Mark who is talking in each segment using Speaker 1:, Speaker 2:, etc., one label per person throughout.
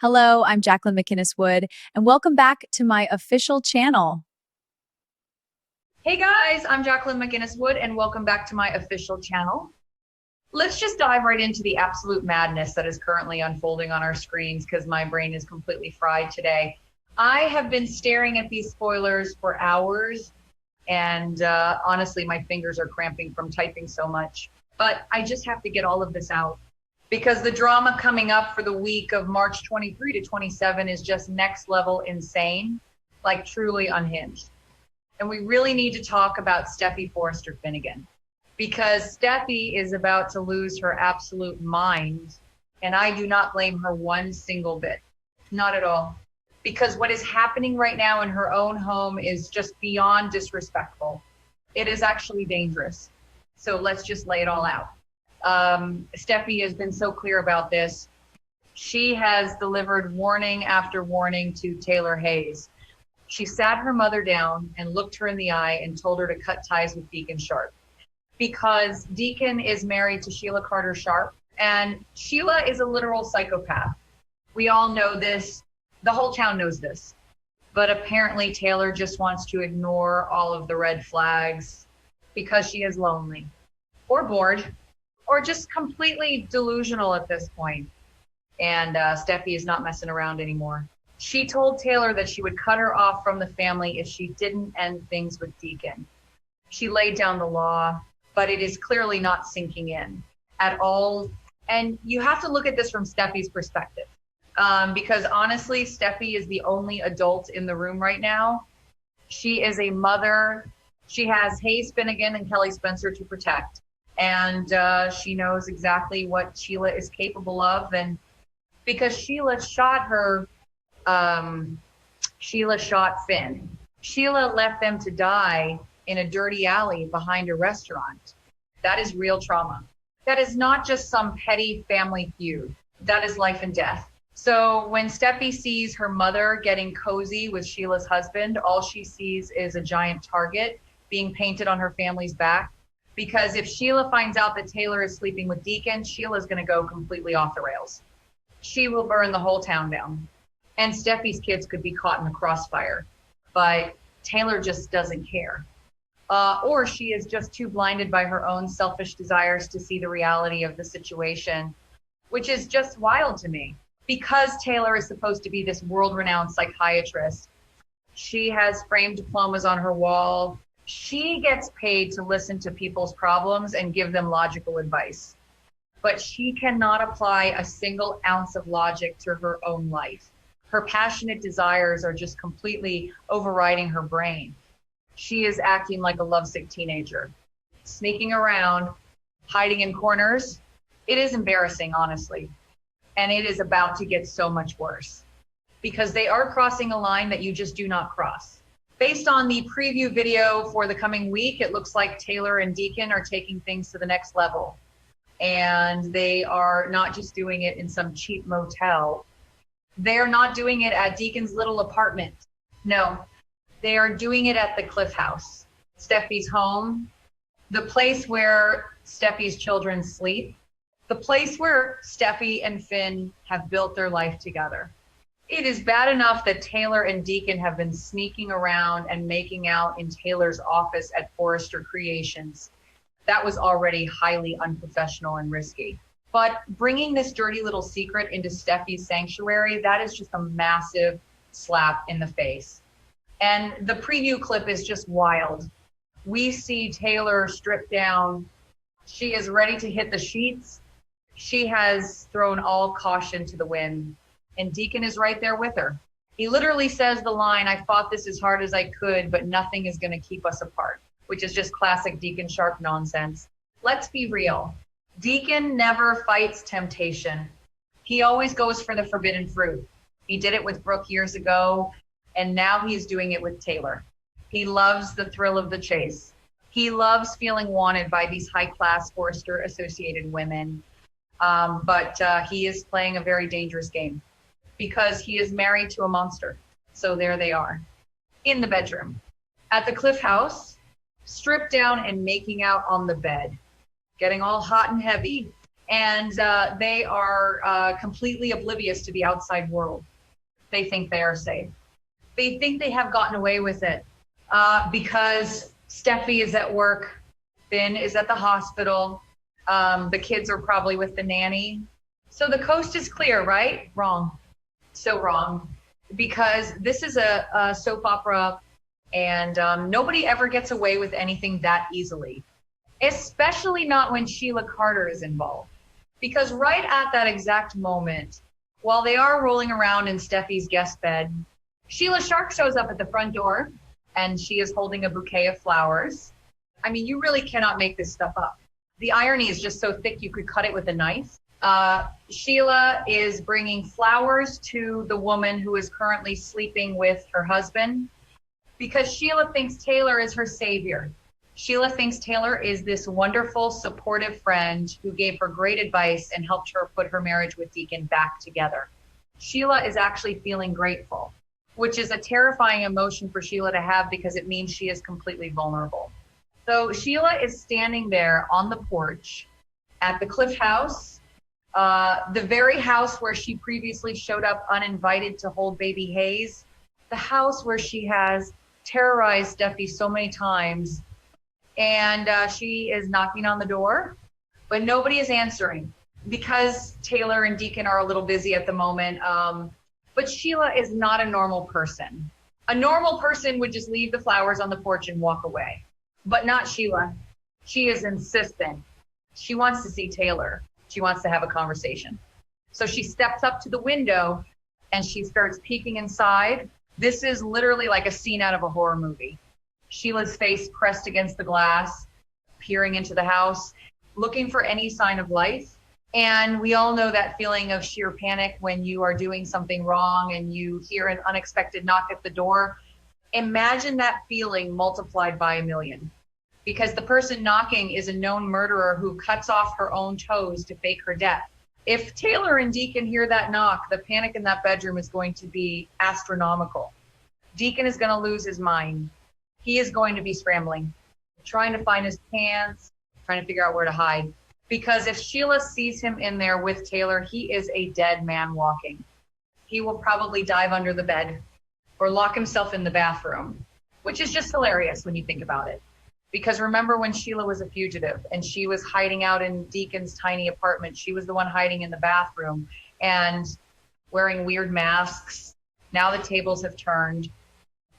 Speaker 1: Hello, I'm Jacqueline McInnes Wood, and welcome back to my official channel.
Speaker 2: Hey guys, I'm Jacqueline McInnes Wood, and welcome back to my official channel. Let's just dive right into the absolute madness that is currently unfolding on our screens because my brain is completely fried today. I have been staring at these spoilers for hours, and honestly, my fingers are cramping from typing so much. But I just have to get all of this out because the drama coming up for the week of March 23 to 27 is just next level insane, like truly unhinged. And we really need to talk about Steffy Forrester Finnegan because Steffy is about to lose her absolute mind. And I do not blame her one single bit, not at all. Because what is happening right now in her own home is just beyond disrespectful. It is actually dangerous. So let's just lay it all out. Steffy has been so clear about this. She has delivered warning after warning to Taylor Hayes. She sat her mother down and looked her in the eye and told her to cut ties with Deacon Sharp because Deacon is married to Sheila Carter Sharp, and Sheila is a literal psychopath. We all know this. The whole town knows this. But apparently Taylor just wants to ignore all of the red flags because she is lonely or bored or just completely delusional at this point. And Steffi is not messing around anymore. She told Taylor that she would cut her off from the family if she didn't end things with Deacon. She laid down the law, but it is clearly not sinking in at all. And you have to look at this from Steffi's perspective, because honestly, Steffi is the only adult in the room right now. She is a mother. She has Hayes Finnegan and Kelly Spencer to protect. And she knows exactly what Sheila is capable of. And because Sheila shot Finn. Sheila left them to die in a dirty alley behind a restaurant. That is real trauma. That is not just some petty family feud. That is life and death. So when Steffi sees her mother getting cozy with Sheila's husband, all she sees is a giant target being painted on her family's back. Because if Sheila finds out that Taylor is sleeping with Deacon, Sheila's going to go completely off the rails. She will burn the whole town down. And Steffi's kids could be caught in the crossfire, but Taylor just doesn't care. Or she is just too blinded by her own selfish desires to see the reality of the situation, which is just wild to me. Because Taylor is supposed to be this world-renowned psychiatrist, she has framed diplomas on her wall. She gets paid to listen to people's problems and give them logical advice. But she cannot apply a single ounce of logic to her own life. Her passionate desires are just completely overriding her brain. She is acting like a lovesick teenager, sneaking around, hiding in corners. It is embarrassing, honestly. And it is about to get so much worse because they are crossing a line that you just do not cross. Based on the preview video for the coming week, it looks like Taylor and Deacon are taking things to the next level. And they are not just doing it in some cheap motel. They're not doing it at Deacon's little apartment. No, they are doing it at the Cliff House, Steffi's home, the place where Steffi's children sleep, the place where Steffi and Finn have built their life together. It is bad enough that Taylor and Deacon have been sneaking around and making out in Taylor's office at Forrester Creations. That was already highly unprofessional and risky. But bringing this dirty little secret into Steffi's sanctuary, that is just a massive slap in the face. And the preview clip is just wild. We see Taylor stripped down. She is ready to hit the sheets. She has thrown all caution to the wind. And Deacon is right there with her. He literally says the line, "I fought this as hard as I could, but nothing is going to keep us apart," which is just classic Deacon Sharp nonsense. Let's be real. Deacon never fights temptation. He always goes for the forbidden fruit. He did it with Brooke years ago, and now he's doing it with Taylor. He loves the thrill of the chase. He loves feeling wanted by these high-class Forrester-associated women, but he is playing a very dangerous game because he is married to a monster. So there they are, in the bedroom, at the Cliff House, stripped down and making out on the bed, getting all hot and heavy. And they are completely oblivious to the outside world. They think they are safe. They think they have gotten away with it because Steffi is at work, Finn is at the hospital, the kids are probably with the nanny. So the coast is clear, right? Wrong. So wrong. Because this is a soap opera, and nobody ever gets away with anything that easily, especially not when Sheila Carter is involved. Because right at that exact moment, while they are rolling around in Steffi's guest bed, Sheila Shark shows up at the front door, and she is holding a bouquet of flowers. I mean, you really cannot make this stuff up. The irony is just so thick you could cut it with a knife. Sheila is bringing flowers to the woman who is currently sleeping with her husband because Sheila thinks Taylor is her savior. Sheila thinks Taylor is this wonderful, supportive friend who gave her great advice and helped her put her marriage with Deacon back together. Sheila is actually feeling grateful, which is a terrifying emotion for Sheila to have because it means she is completely vulnerable. So Sheila is standing there on the porch at the Cliff House, the very house where she previously showed up uninvited to hold baby Hayes, the house where she has terrorized Steffi so many times. And she is knocking on the door, but nobody is answering because Taylor and Deacon are a little busy at the moment. But Sheila is not a normal person. A normal person would just leave the flowers on the porch and walk away, but not Sheila. She is insistent. She wants to see Taylor. She wants to have a conversation. So she steps up to the window and she starts peeking inside. This is literally like a scene out of a horror movie. Sheila's face pressed against the glass, peering into the house, looking for any sign of life. And we all know that feeling of sheer panic when you are doing something wrong and you hear an unexpected knock at the door. Imagine that feeling multiplied by 1,000,000, because the person knocking is a known murderer who cuts off her own toes to fake her death. If Taylor and Deacon hear that knock, the panic in that bedroom is going to be astronomical. Deacon is going to lose his mind. He is going to be scrambling, trying to find his pants, trying to figure out where to hide. Because if Sheila sees him in there with Taylor, he is a dead man walking. He will probably dive under the bed or lock himself in the bathroom, which is just hilarious when you think about it. Because remember when Sheila was a fugitive and she was hiding out in Deacon's tiny apartment, she was the one hiding in the bathroom and wearing weird masks. Now the tables have turned.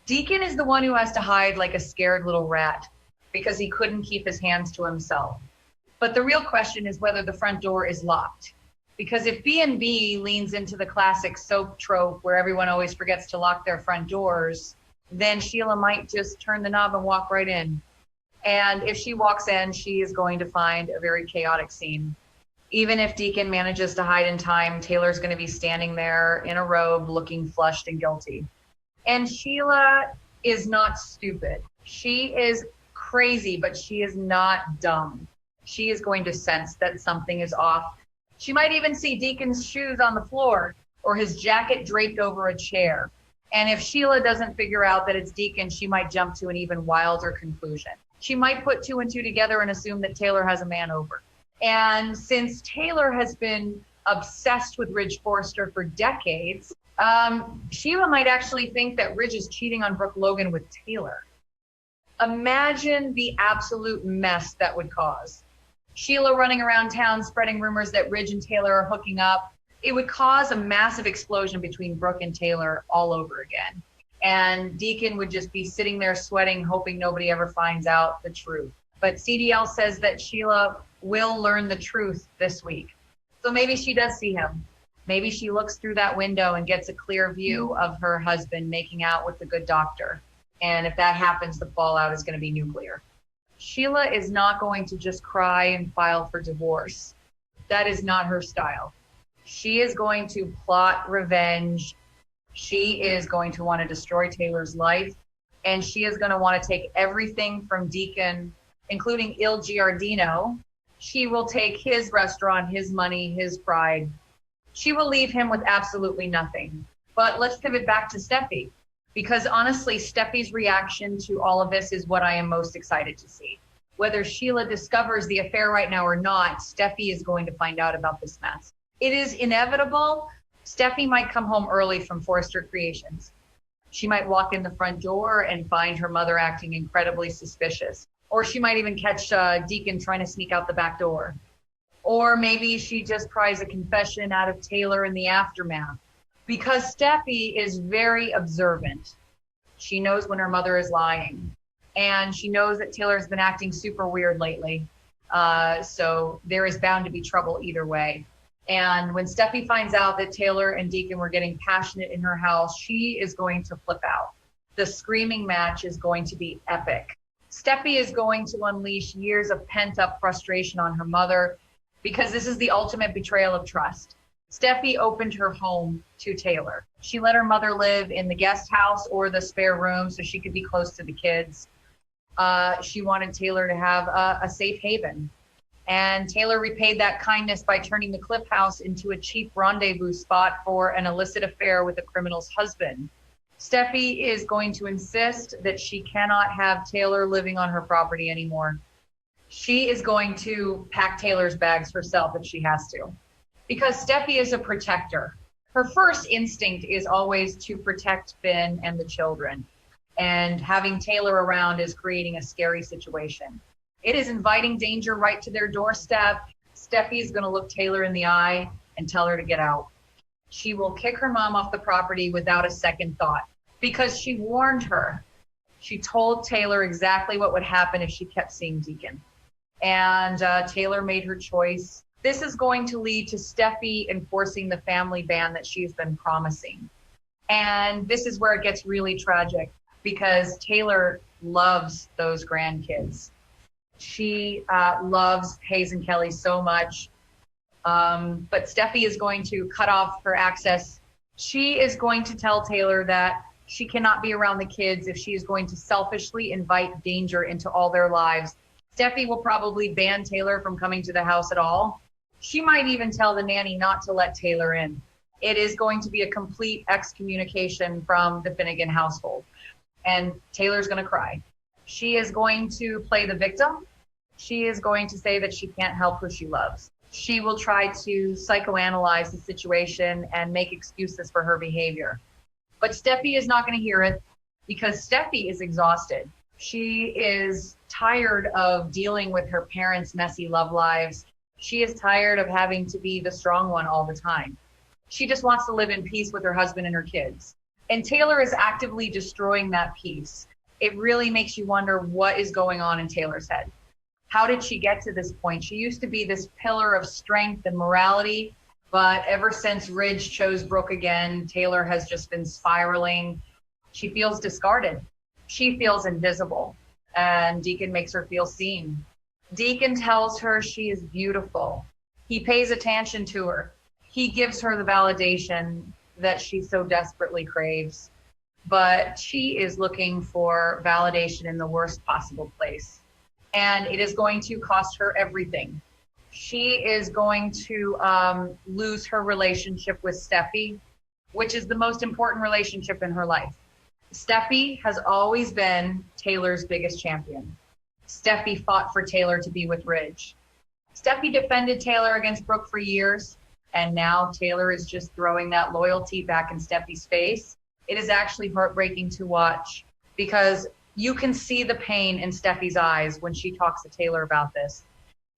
Speaker 2: Deacon is the one who has to hide like a scared little rat because he couldn't keep his hands to himself. But the real question is whether the front door is locked. Because if B&B leans into the classic soap trope where everyone always forgets to lock their front doors, then Sheila might just turn the knob and walk right in. And if she walks in, she is going to find a very chaotic scene. Even if Deacon manages to hide in time, Taylor's going to be standing there in a robe looking flushed and guilty. And Sheila is not stupid. She is crazy, but she is not dumb. She is going to sense that something is off. She might even see Deacon's shoes on the floor or his jacket draped over a chair. And if Sheila doesn't figure out that it's Deacon, she might jump to an even wilder conclusion. She might put 2 and 2 together and assume that Taylor has a man over. And since Taylor has been obsessed with Ridge Forrester for decades, Sheila might actually think that Ridge is cheating on Brooke Logan with Taylor. Imagine the absolute mess that would cause. Sheila running around town spreading rumors that Ridge and Taylor are hooking up. It would cause a massive explosion between Brooke and Taylor all over again. And Deacon would just be sitting there sweating, hoping nobody ever finds out the truth. But CDL says that Sheila will learn the truth this week. So maybe she does see him. Maybe she looks through that window and gets a clear view of her husband making out with the good doctor. And if that happens, the fallout is going to be nuclear. Sheila is not going to just cry and file for divorce. That is not her style. She is going to plot revenge. She is going to want to destroy Taylor's life. And she is going to want to take everything from Deacon, including Il Giardino. She will take his restaurant, his money, his pride. She will leave him with absolutely nothing. But let's pivot back to Steffi. Because honestly, Steffi's reaction to all of this is what I am most excited to see. Whether Sheila discovers the affair right now or not, Steffy is going to find out about this mess. It is inevitable. Steffy might come home early from Forrester Creations. She might walk in the front door and find her mother acting incredibly suspicious. Or she might even catch Deacon trying to sneak out the back door. Or maybe she just pries a confession out of Taylor in the aftermath. Because Steffy is very observant. She knows when her mother is lying. And she knows that Taylor's been acting super weird lately. So there is bound to be trouble either way. And when Steffy finds out that Taylor and Deacon were getting passionate in her house, she is going to flip out. The screaming match is going to be epic. Steffy is going to unleash years of pent-up frustration on her mother because this is the ultimate betrayal of trust. Steffy opened her home to Taylor. She let her mother live in the guest house or the spare room so she could be close to the kids. She wanted Taylor to have a safe haven. And Taylor repaid that kindness by turning the Cliff House into a cheap rendezvous spot for an illicit affair with a criminal's husband. Steffy is going to insist that she cannot have Taylor living on her property anymore. She is going to pack Taylor's bags herself if she has to. Because Steffy is a protector. Her first instinct is always to protect Finn and the children. And having Taylor around is creating a scary situation. It is inviting danger right to their doorstep. Steffy is going to look Taylor in the eye and tell her to get out. She will kick her mom off the property without a second thought because she warned her. She told Taylor exactly what would happen if she kept seeing Deacon. And Taylor made her choice. This is going to lead to Steffy enforcing the family ban that she's been promising. And this is where it gets really tragic because Taylor loves those grandkids. She loves Hayes and Kelly so much, but Steffy is going to cut off her access. She is going to tell Taylor that she cannot be around the kids if she is going to selfishly invite danger into all their lives. Steffy will probably ban Taylor from coming to the house at all. She might even tell the nanny not to let Taylor in. It is going to be a complete excommunication from the Finnegan household. And Taylor's going to cry. She is going to play the victim. She is going to say that she can't help who she loves. She will try to psychoanalyze the situation and make excuses for her behavior. But Steffy is not going to hear it because Steffy is exhausted. She is tired of dealing with her parents' messy love lives. She is tired of having to be the strong one all the time. She just wants to live in peace with her husband and her kids. And Taylor is actively destroying that peace. It really makes you wonder what is going on in Taylor's head. How did she get to this point? She used to be this pillar of strength and morality, but ever since Ridge chose Brooke again, Taylor has just been spiraling. She feels discarded. She feels invisible, and Deacon makes her feel seen. Deacon tells her she is beautiful. He pays attention to her. He gives her the validation that she so desperately craves, but she is looking for validation in the worst possible place. And it is going to cost her everything. She is going to lose her relationship with Steffy, which is the most important relationship in her life. Steffy has always been Taylor's biggest champion. Steffy fought for Taylor to be with Ridge. Steffy defended Taylor against Brooke for years, and now Taylor is just throwing that loyalty back in Steffy's face. It is actually heartbreaking to watch because you can see the pain in Steffy's eyes when she talks to Taylor about this.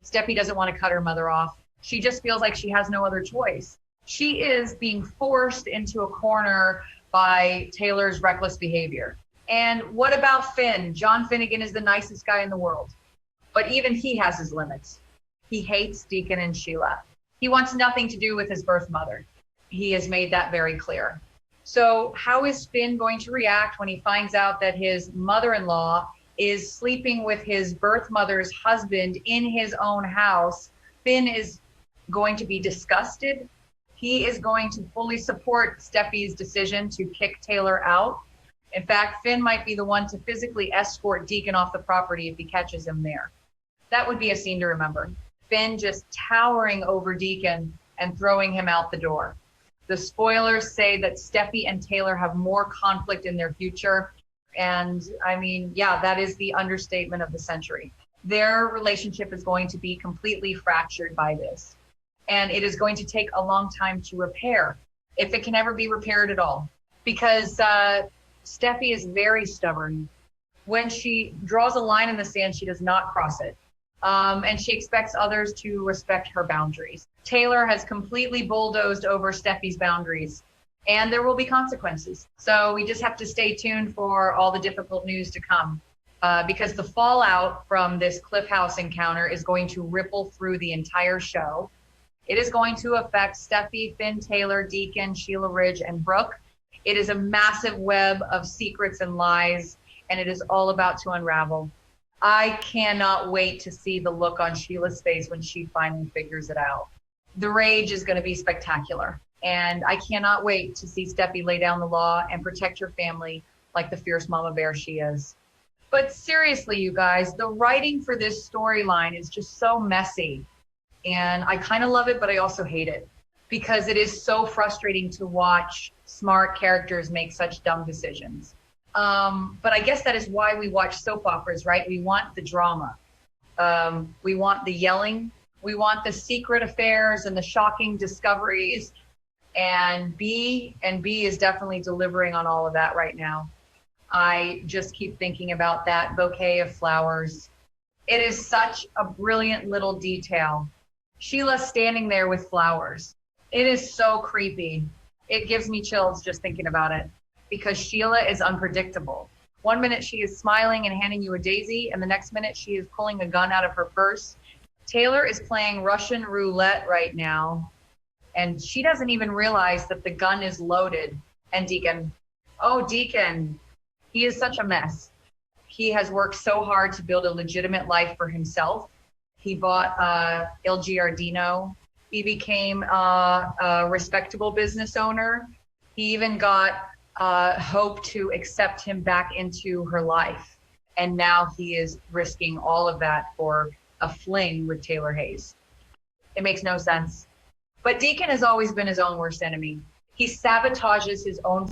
Speaker 2: Steffy doesn't want to cut her mother off. She just feels like she has no other choice. She is being forced into a corner by Taylor's reckless behavior. And what about Finn? John Finnegan is the nicest guy in the world, but even he has his limits. He hates Deacon and Sheila. He wants nothing to do with his birth mother. He has made that very clear. So how is Finn going to react when he finds out that his mother-in-law is sleeping with his birth mother's husband in his own house? Finn is going to be disgusted. He is going to fully support Steffy's decision to kick Taylor out. In fact, Finn might be the one to physically escort Deacon off the property if he catches him there. That would be a scene to remember. Finn just towering over Deacon and throwing him out the door. The spoilers say that Steffy and Taylor have more conflict in their future. And I mean, yeah, that is the understatement of the century. Their relationship is going to be completely fractured by this. And it is going to take a long time to repair, if it can ever be repaired at all. Because Steffi is very stubborn. When she draws a line in the sand, she does not cross it. And she expects others to respect her boundaries. Taylor has completely bulldozed over Steffi's boundaries, and there will be consequences. So we just have to stay tuned for all the difficult news to come, because the fallout from this Cliff House encounter is going to ripple through the entire show. It is going to affect Steffi, Finn, Taylor, Deacon, Sheila Ridge, and Brooke. It is a massive web of secrets and lies, and it is all about to unravel. I cannot wait to see the look on Sheila's face when she finally figures it out. The rage is going to be spectacular. And I cannot wait to see Steffi lay down the law and protect her family like the fierce mama bear she is. But seriously, you guys, the writing for this storyline is just so messy. And I kind of love it, but I also hate it, because it is so frustrating to watch smart characters make such dumb decisions. But I guess that is why we watch soap operas, right? We want the drama. We want the yelling. We want the secret affairs and the shocking discoveries. And B is definitely delivering on all of that right now. I just keep thinking about that bouquet of flowers. It is such a brilliant little detail. Sheila standing there with flowers. It is so creepy. It gives me chills just thinking about it, because Sheila is unpredictable. One minute she is smiling and handing you a daisy, and the next minute she is pulling a gun out of her purse. Taylor is playing Russian roulette right now, and she doesn't even realize that the gun is loaded. And Deacon, oh, Deacon, he is such a mess. He has worked so hard to build a legitimate life for himself. He bought Il Giardino. He became a respectable business owner. He even got Hope to accept him back into her life. And now he is risking all of that for a fling with Taylor Hayes. It makes no sense. But Deacon has always been his own worst enemy. He sabotages his own